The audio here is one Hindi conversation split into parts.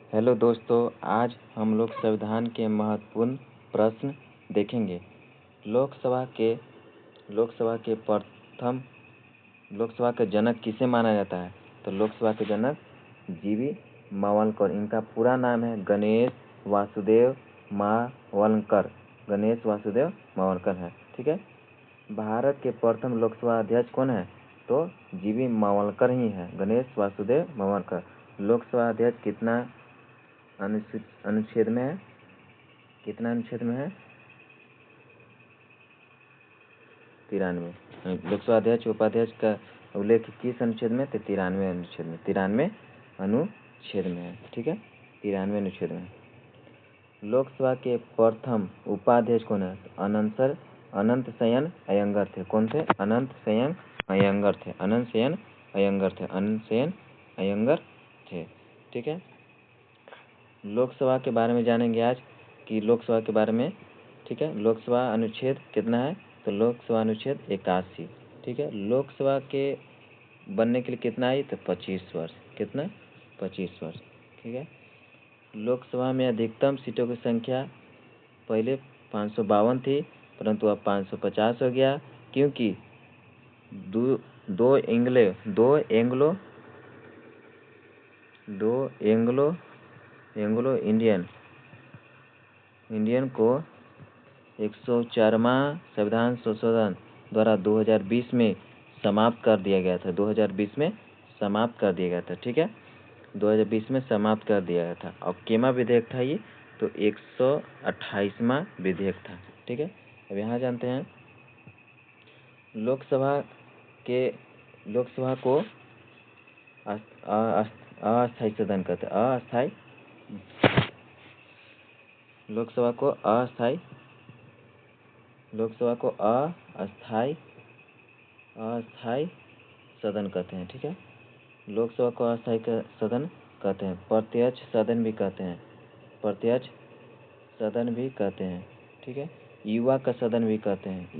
हेलो दोस्तों, आज हम लोग संविधान के महत्वपूर्ण प्रश्न देखेंगे। लोकसभा के प्रथम लोकसभा के जनक किसे माना जाता है? तो लोकसभा के जनक जीवी मावलकर। इनका पूरा नाम है गणेश वासुदेव मावलकर। गणेश वासुदेव मावलकर है। ठीक है। भारत के प्रथम लोकसभा अध्यक्ष कौन है? तो जीवी मावलकर ही है, गणेश वासुदेव मावलकर। लोकसभा अध्यक्ष कितना अनुच्छेद में है? कितना अनुच्छेद में है? 93। लोकसभा अध्यक्ष उपाध्यक्ष का उल्लेख किस अनुच्छेद में? तो 93 अनुच्छेद में। 93 अनुच्छेद में है। ठीक है, 93 अनुच्छेद में। लोकसभा के प्रथम उपाध्यक्ष कौन है? अनंत शयन अयंगर थे। कौन थे? अनंत शयन अयंगर थे। अनंत शयन अयंगर थे। ठीक है। लोकसभा के बारे में जानेंगे आज कि लोकसभा के बारे में। ठीक है। लोकसभा अनुच्छेद कितना है? तो लोकसभा अनुच्छेद 81। ठीक है। लोकसभा के बनने के लिए कितना आई? तो 25 वर्ष। कितना? 25 वर्ष। ठीक है। लोकसभा में अधिकतम सीटों की संख्या पहले 552 थी, परंतु अब 550 हो गया, क्योंकि दो एंग्लो इंडियन को 104वां संविधान संशोधन द्वारा 2020 में समाप्त कर दिया गया था। 2020 में समाप्त कर दिया गया था। ठीक है। 2020 में समाप्त कर दिया गया था। अब केमा विधेयक था ये? तो 128वां विधेयक था। ठीक है। अब यहाँ जानते हैं लोकसभा को अस्थायी सदन कहते हैं। लोकसभा को अस्थायी सदन कहते हैं। ठीक है। लोकसभा को अस्थायी सदन कहते हैं। प्रत्यक्ष सदन भी कहते हैं। ठीक है। युवा का सदन भी कहते हैं।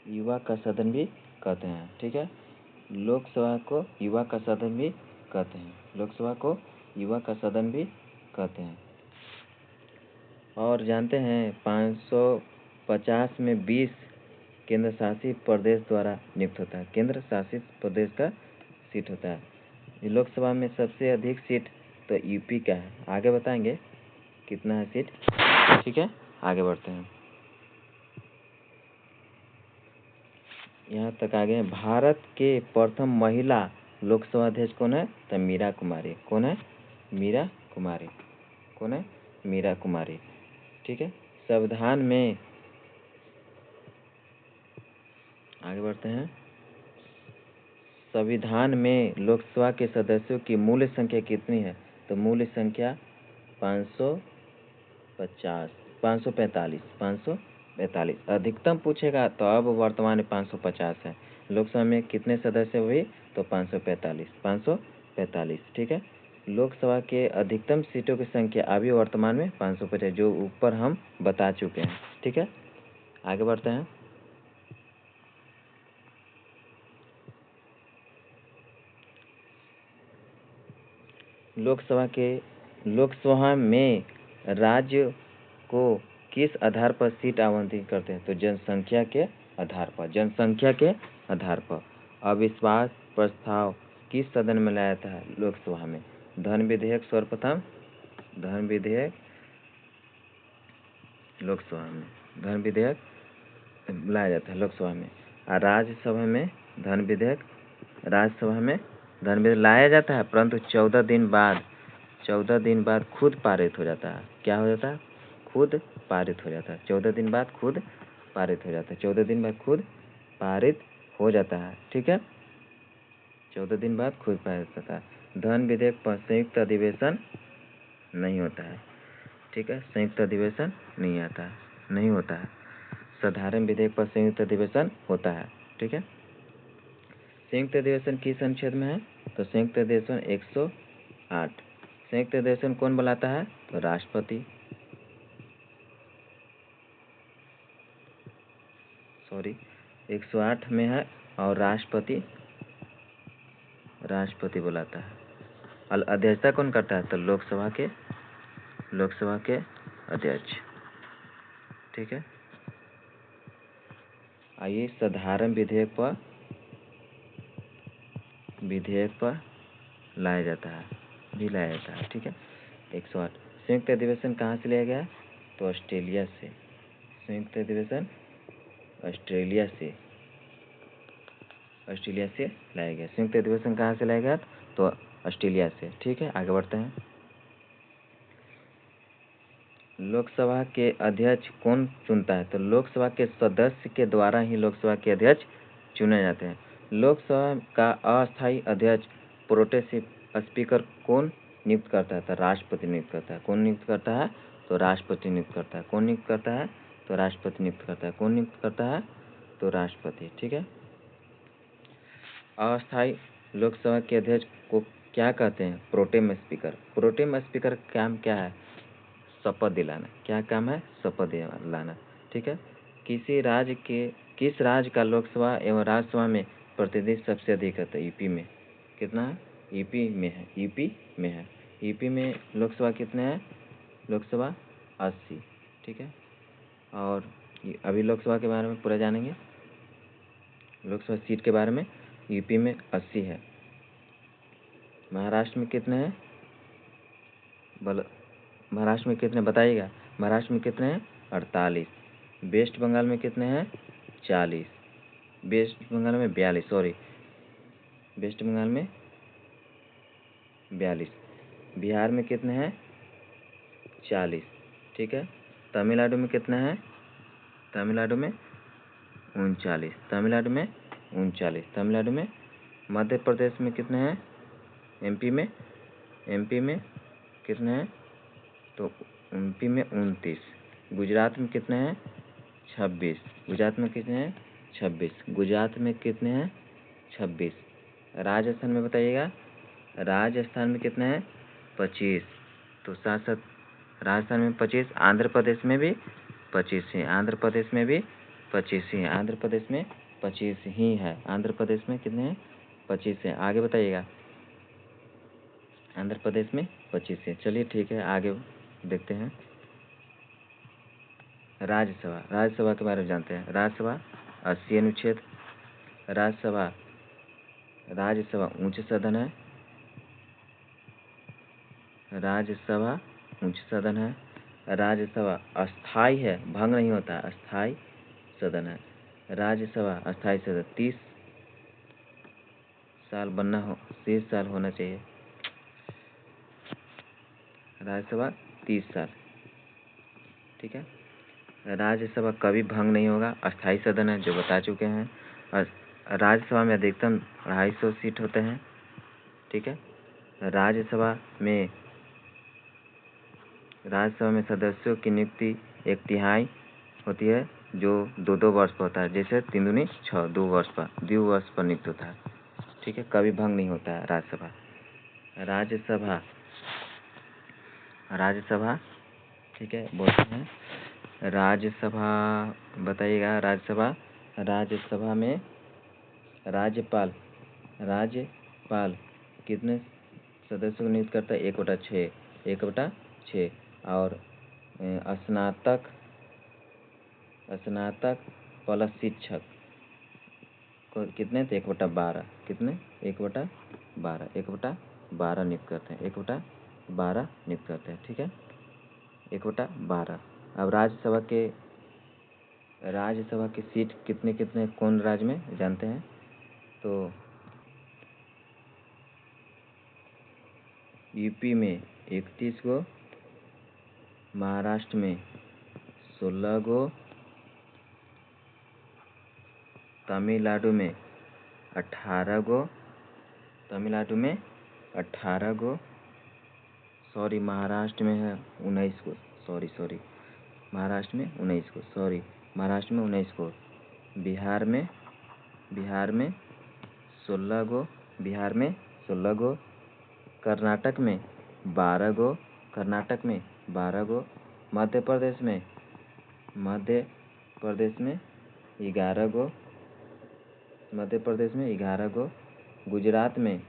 युवा का सदन भी कहते हैं। ठीक है। लोकसभा को युवा का सदन भी कहते हैं। और जानते हैं 550 में 20 केंद्र शासित प्रदेश द्वारा नियुक्त होता है। केंद्र शासित प्रदेश का सीट होता है। लोकसभा में सबसे अधिक सीट तो यूपी का है। आगे बताएंगे कितना है सीट। ठीक है। आगे बढ़ते हैं। यहाँ तक आगे हैं। भारत के प्रथम महिला लोकसभा अध्यक्ष कौन है? तो मीरा कुमारी। कौन है? मीरा कुमारी। ठीक है। संविधान में आगे बढ़ते हैं। संविधान में लोकसभा के सदस्यों की मूल संख्या कितनी है? तो मूल संख्या 545। अधिकतम पूछेगा तो अब वर्तमान में 550 है। लोकसभा में कितने सदस्य हुए? तो 545। ठीक है। लोकसभा के अधिकतम सीटों की संख्या अभी वर्तमान में 550, जो ऊपर हम बता चुके हैं। ठीक है। आगे बढ़ते हैं। लोकसभा में राज्य को किस आधार पर सीट आवंटित करते हैं? तो जनसंख्या के आधार पर। अविश्वास प्रस्ताव किस सदन में लाया था? लोकसभा में। धन विधेयक सर्वप्रथम लोकसभा में लाया जाता है। लोकसभा में। राज्यसभा में धन विधेयक लाया जाता है, परंतु 14 दिन बाद खुद पारित हो जाता है। क्या हो जाता है? खुद पारित हो जाता है। 14 दिन बाद खुद पारित हो जाता है। ठीक है। 14 दिन बाद खुद पारित होता है। धन विधेयक पर संयुक्त अधिवेशन नहीं होता है। ठीक है। संयुक्त अधिवेशन नहीं होता है। साधारण विधेयक पर संयुक्त अधिवेशन होता है। ठीक है। संयुक्त अधिवेशन किस अनुच्छेद में है? तो संयुक्त अधिवेशन 108। संयुक्त अधिवेशन कौन बुलाता है? तो राष्ट्रपति। 108 में है और राष्ट्रपति राष्ट्रपति बुलाता है। और अध्यक्षता कौन करता है? तो लोकसभा के अध्यक्ष। ठीक है, आइए साधारण विधेयक पर लाया जाता है। ठीक है, 108 संयुक्त अधिवेशन कहाँ से लिया गया? तो ऑस्ट्रेलिया से। संयुक्त अधिवेशन ऑस्ट्रेलिया से लाया गया। संयुक्त अधिवेशन कहाँ से लाया गया? तो ऑस्ट्रेलिया से। ठीक है, आगे बढ़ते हैं। लोकसभा के अध्यक्ष कौन चुनता है? तो लोकसभा के सदस्य के द्वारा ही लोकसभा के अध्यक्ष चुने जाते हैं। लोकसभा का अस्थायी अध्यक्ष प्रोटेम स्पीकर कौन नियुक्त करता है? तो राष्ट्रपति नियुक्त करता है। कौन नियुक्त करता है? तो राष्ट्रपति नियुक्त करता है। कौन नियुक्त करता है? तो राष्ट्रपति नियुक्त करता है। कौन नियुक्त करता है? तो राष्ट्रपति। ठीक है, अस्थायी लोकसभा के अध्यक्ष को क्या कहते हैं? Pro tem speaker. प्रोटेम स्पीकर का काम क्या है? शपथ दिलाना। क्या काम है? शपथ दिलाना। ठीक है, किस राज्य का लोकसभा एवं राज्यसभा में प्रतिनिधि सबसे अधिक है? तो यूपी में। कितना है? यूपी में है। यूपी में लोकसभा कितने हैं? लोकसभा 80। ठीक है, और अभी लोकसभा के बारे में पूरा जानेंगे। लोकसभा सीट के बारे में यूपी में 80 है। महाराष्ट्र में कितने हैं? महाराष्ट्र में कितने बताइएगा? महाराष्ट्र में कितने हैं? 48। वेस्ट बंगाल में कितने हैं? 40। वेस्ट बंगाल में 42, सॉरी, वेस्ट बंगाल में 42। बिहार में कितने हैं? 40। ठीक है, तमिलनाडु में कितने हैं? तमिलनाडु में 39। तमिलनाडु में मध्य प्रदेश में कितने हैं? एमपी में कितने हैं? तो एमपी में 29। गुजरात में कितने हैं? 26। गुजरात में कितने हैं? 26। गुजरात में कितने हैं? 26। राजस्थान में बताइएगा। राजस्थान में कितने हैं? 25। तो साथ साथ राजस्थान में 25, आंध्र प्रदेश में भी 25 ही, आंध्र प्रदेश में 25 ही है। आंध्र प्रदेश में कितने हैं? 25 है। आगे बताइएगा। आंध्र प्रदेश में 25 है। चलिए ठीक है, आगे देखते हैं। राज्यसभा के बारे में जानते हैं। राज्यसभा 80 अनुच्छेद। राज्यसभा उच्च सदन है। राज्यसभा अस्थाई है, भंग नहीं होता है, अस्थाई सदन है। राज्यसभा अस्थाई सदन 30 साल होना चाहिए। राज्यसभा 30 साल। ठीक है, राज्यसभा कभी भंग नहीं होगा, अस्थाई सदन है, जो बता चुके हैं। राज्यसभा में अधिकतम 250 सीट होते हैं। ठीक है, राज्यसभा में सदस्यों की नियुक्ति 1/3 होती है, जो 2-2 वर्ष पर होता है। जैसे 3 दूनी 6, 2 वर्ष पर नियुक्त होता है। ठीक है, कभी भंग नहीं होता है राज्यसभा। ठीक है, बोलते हैं राज्यसभा। बताइएगा। राज्यसभा में राज्यपाल कितने सदस्यों को नियुक्त करता है? 1/6। और स्नातक प्लस शिक्षक को कितने? तो 1/12। कितने? 1/12 नियुक्त करते हैं। 1/12 नियुक्त करते हैं। ठीक है, 1/12। अब राज्यसभा की सीट कितने कौन राज्य में जानते हैं? तो यूपी में 31 गो, महाराष्ट्र में 16 गो, तमिलनाडु में 18 गो, सॉरी, महाराष्ट्र में है 19 गो, सॉरी, महाराष्ट्र में 19 गो, बिहार में 16 गो, कर्नाटक में 12 गो, मध्य प्रदेश में 11 गो, गुजरात में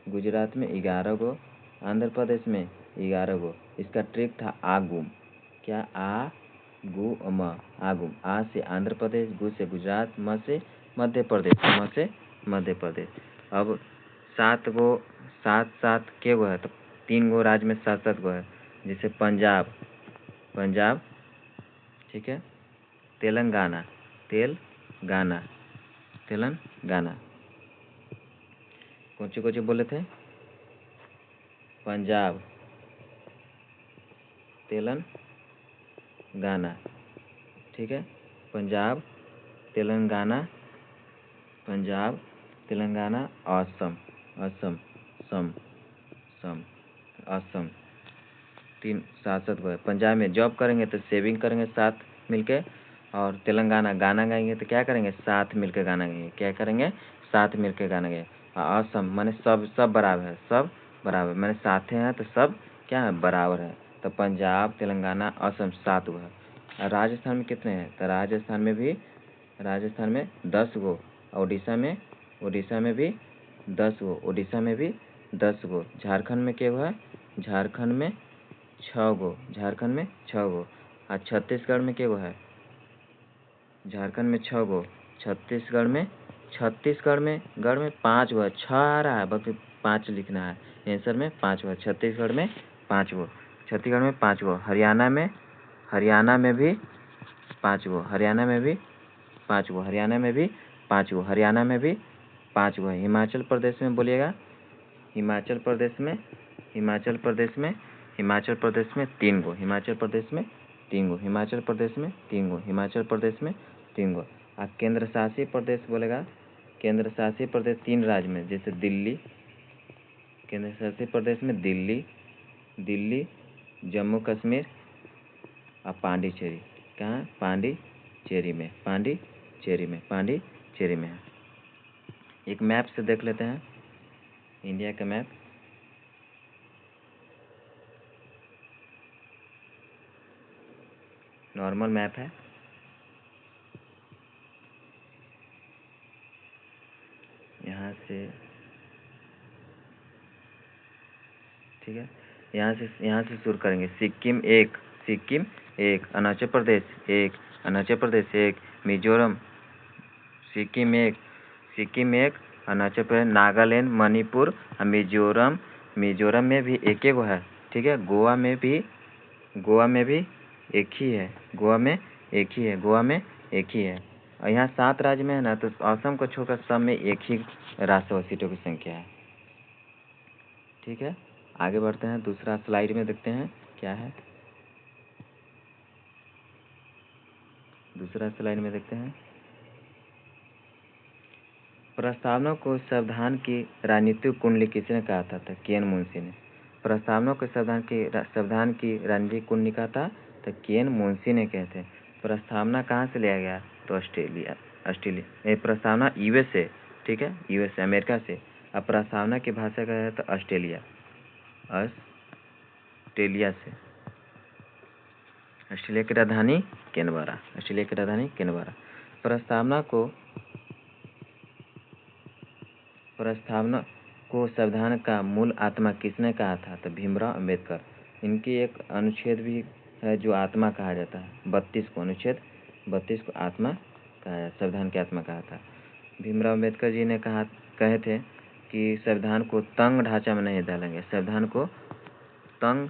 गुजरात में 11 गो, आंध्र प्रदेश में 11 गो। इसका ट्रिक था आगुम। क्या? आ गु म, आगुम। आ से आंध्र प्रदेश, गु से गुजरात, म से मध्य प्रदेश, म से मध्य प्रदेश। अब 7 गो, 7 के गो है? तो 3 गो राज्य में 7 गो है। जैसे पंजाब, पंजाब, ठीक है। तेलंगाना, तेलंगाना, तेलंगाना। कौन सी बोले थे? पंजाब, तेलंगाना, ठीक है। पंजाब, तेलंगाना, पंजाब, तेलंगाना, असम, असम, सम, सम, असम। 7 गो है। पंजाब में जॉब करेंगे तो सेविंग करेंगे साथ मिलके, और तेलंगाना गाना गाएंगे तो क्या करेंगे? साथ मिलके गाना गाएंगे। क्या करेंगे? साथ मिलके गाना गाएंगे। असम माने सब बराबर है, सब बराबर माने साथे हैं तो सब क्या है? बराबर है। तो पंजाब, तेलंगाना, असम 7 गो है। और राजस्थान में कितने हैं? तो राजस्थान में 10 गो। उड़ीसा में भी 10 गो, उड़ीसा में भी 10 गो। झारखंड में क्या है? झारखंड में 6 गो, झारखंड में 6 गो। और छत्तीसगढ़ में क्या गो है? झारखंड में 6 गो, छत्तीसगढ़ में 5 गो है। 6 आ रहा है, बल्कि 5 लिखना है आंसर में। 5 गो है छत्तीसगढ़ में, 5 गो, छत्तीसगढ़ में 5 गो। हरियाणा में भी 5 गो, हरियाणा में भी 5 गो, हरियाणा में भी 5 गो, हरियाणा में भी 5 गो है। हिमाचल प्रदेश में बोलिएगा, हिमाचल प्रदेश में 3 गो, हिमाचल प्रदेश में 3 गो, हिमाचल प्रदेश में 3 गो, हिमाचल प्रदेश में 3 गो। और केंद्र शासित प्रदेश बोलेगा, केंद्र शासित प्रदेश 3 राज्य में, जैसे दिल्ली, केंद्र शासित प्रदेश में दिल्ली, जम्मू कश्मीर और पांडिचेरी। कहाँ? पांडिचेरी में है। एक मैप से देख लेते हैं, इंडिया का मैप। नॉर्मल मैप है। यहाँ से, ठीक है, यहाँ से शुरू करेंगे। सिक्किम एक, अरुणाचल प्रदेश एक, मिजोरम, सिक्किम एक, अरुणाचल प्रदेश, नागालैंड, मणिपुर और मिजोरम में भी एक गो है, ठीक है। गोवा में भी एक ही है, गोवा में एक ही है। और यहाँ 7 राज्य में है ना, तो असम को छोड़कर सब में एक ही राज्यसभा सीटों की संख्या है, ठीक है। आगे बढ़ते हैं, दूसरा स्लाइड में देखते हैं क्या है। दूसरा स्लाइड में देखते हैं, प्रस्तावना को संविधान की राजनीतिक कुंडली किसने कहा था? तो के एन मुंशी ने। प्रस्तावना को संविधान की राजनीतिक कुंडली कहा था तो के एन मुंशी ने कहे थे। प्रस्तावना कहाँ से लिया गया? तो ऑस्ट्रेलिया, प्रस्तावना यूएस से, ठीक है, यूएस अमेरिका से। अब प्रस्तावना की भाषा का है तो ऑस्ट्रेलिया से। ऑस्ट्रेलिया की राजधानी कैनबरा, प्रस्तावना को संविधान का मूल आत्मा किसने कहा था? तो भीमराव अंबेडकर। इनकी एक अनुच्छेद भी है जो आत्मा कहा जाता है, 32 को, अनुच्छेद 32 को आत्मा कहा जाता, संविधान की आत्मा कहा था। भीमराव अंबेडकर जी ने कहे थे कि संविधान को तंग ढांचा में नहीं डालेंगे, संविधान को तंग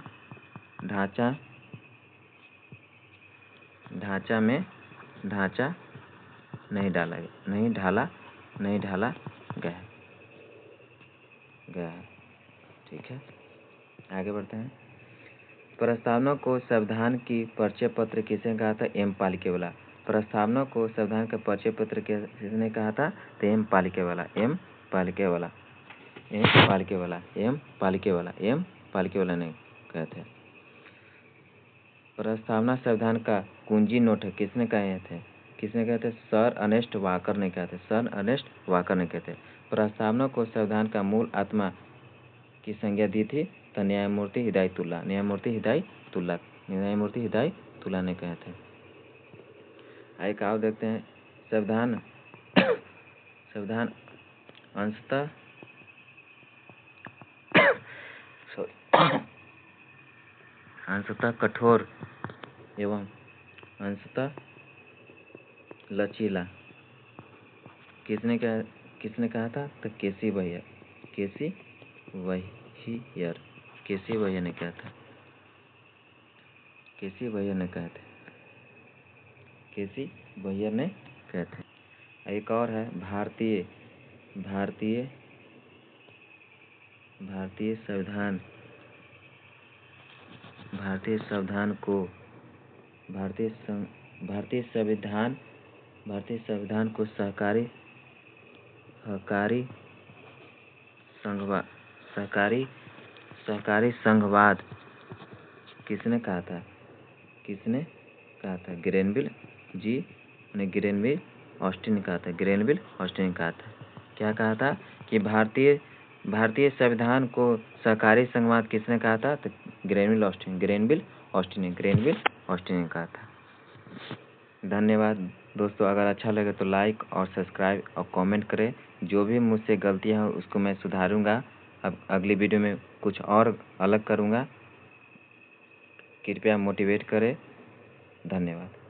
ढांचा में नहीं ढाला गया है, ठीक है। आगे बढ़ते हैं। प्रस्तावना को संविधान की परिचय पत्र किसने कहा था? एम पालिकेवाला। प्रस्तावना को संविधान का परिचय पत्र किसने कहा था? तो एम पालिकेवाला ने कहे थे। प्रस्तावना संविधान का कुंजी नोट है, किसने कहे थे? सर अर्नेस्ट वाकर ने कहे थे। प्रस्तावना को संविधान का मूल आत्मा की संज्ञा दी थी तो न्यायमूर्ति हिदायतुल्लाह ने कहे थे। एक और देखते हैं, संविधान अंशतः अंशतः कठोर एवं अंशतः लचीला। किसने कहा था? तो केसी वैयर ने कहा था। केसी वैयर ने कहे थे। एक और है भारतीय संविधान को सहकारी संघवाद किसने कहा था? ग्रेनविल ने ग्रेनविल ऑस्टिन ने कहा था। क्या कहा था कि भारतीय संविधान को सहकारी संघवाद किसने कहा था? तो ग्रेनविल ऑस्टिन ने कहा था। धन्यवाद दोस्तों। अगर अच्छा लगे तो लाइक और सब्सक्राइब और कमेंट करें। जो भी मुझसे गलतियां हो उसको मैं सुधारूंगा। अब अगली वीडियो में कुछ और अलग करूंगा। कृपया मोटिवेट करें। धन्यवाद।